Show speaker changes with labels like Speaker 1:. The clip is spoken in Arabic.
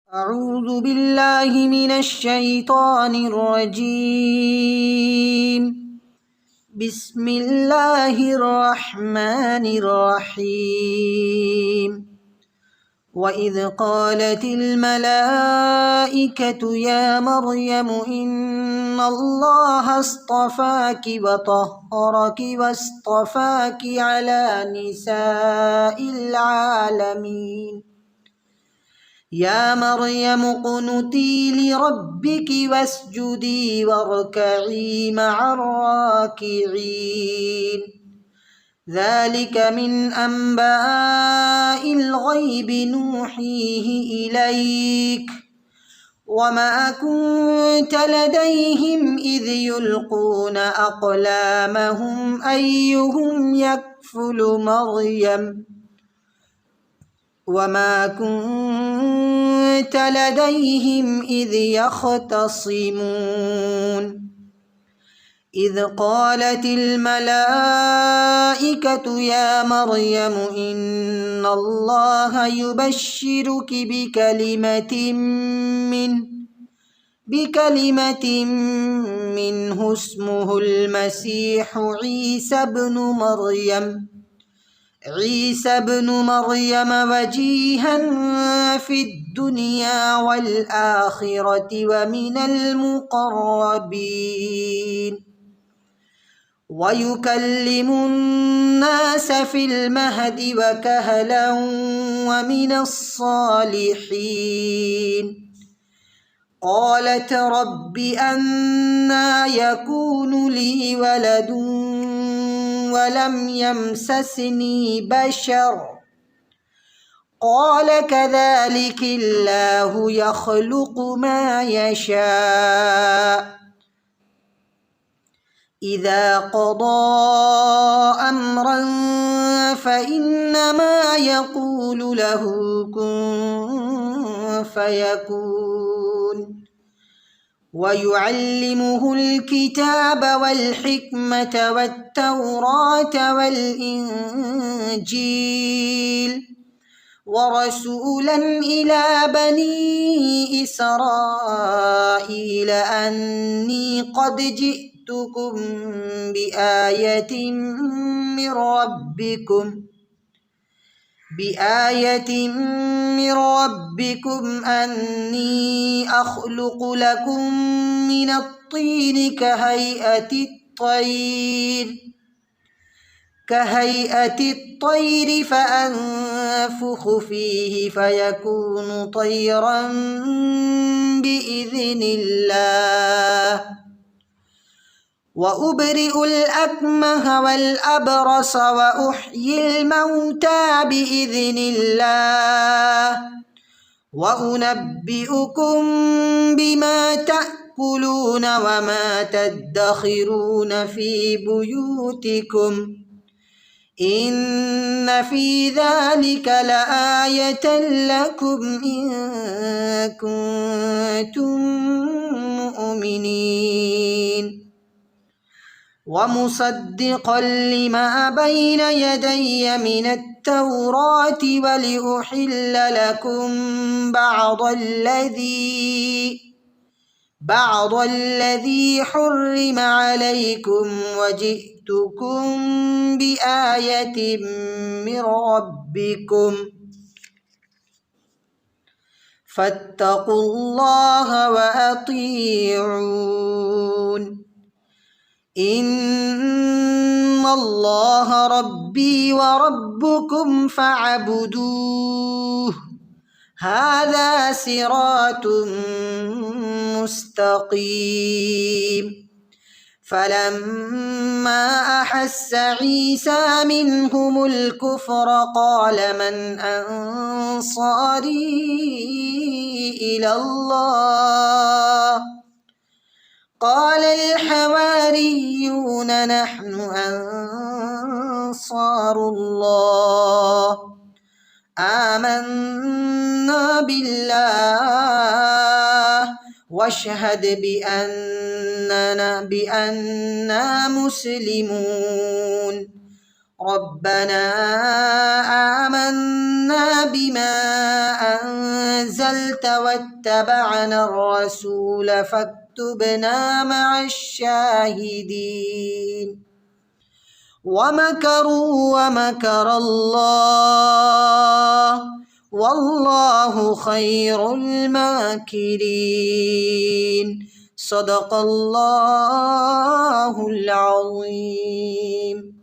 Speaker 1: أعوذ بالله من الشيطان الرجيم. بسم الله الرحمن الرحيم. وإذ قالت الملائكة يا مريم إن الله اصطفاك وطهرك واصطفاك على نساء العالمين. يا مريم اقنتي لربك واسجدي واركعي مع الراكعين. ذلك من أنباء الغيب نوحيه إليك وما كنت لديهم إذ يلقون أقلامهم أيهم يكفل مريم وما كنت لديهم إذ يختصمون. إذ قالت الملائكة يا مريم إن الله يبشرك بكلمة منه اسمه المسيح عيسى بن مريم وجيها في الدنيا والآخرة ومن المقربين ويكلم الناس في المهد وكهلا ومن الصالحين. قالت رب أنى يكون لي ولد ولم يمسسني بشر قال كذلك الله يخلق ما يشاء إذا قضى أمرا فإنما يقول له كن فيكون. ويعلمه الكتاب والحكمة والتوراة والإنجيل ورسولا إلى بني إسرائيل أني قد جئتكم بآية من ربكم أني أخلق لكم من الطين كهيئة الطير فأنفخ فيه فيكون طيرا بإذن الله. وأبرئ الأكمه والأبرص وأحيي الموتى بإذن الله وأنبئكم بما تأكلون وما تدخرون في بيوتكم إن في ذلك لآية لكم إن كنتم مؤمنين. ومصدقا لما بين يدي من التوراة ولأحل لكم بعض الذي حرم عليكم وجئتكم بآية من ربكم فاتقوا الله وأطيعون. إن الله ربي وربكم فاعبدوه هذا صراط مستقيم. فلما أحس عيسى منهم الكفر قال من أنصاري إلى الله قال الحواريون نحن أنصار الله آمنا بالله واشهد بأننا مسلمون. ربنا آمنا بما أنزلت واتبعنا الرسول فاكتبنا مع الشاهدين ومكروا ومكر الله والله خير الماكرين صدق الله العظيم.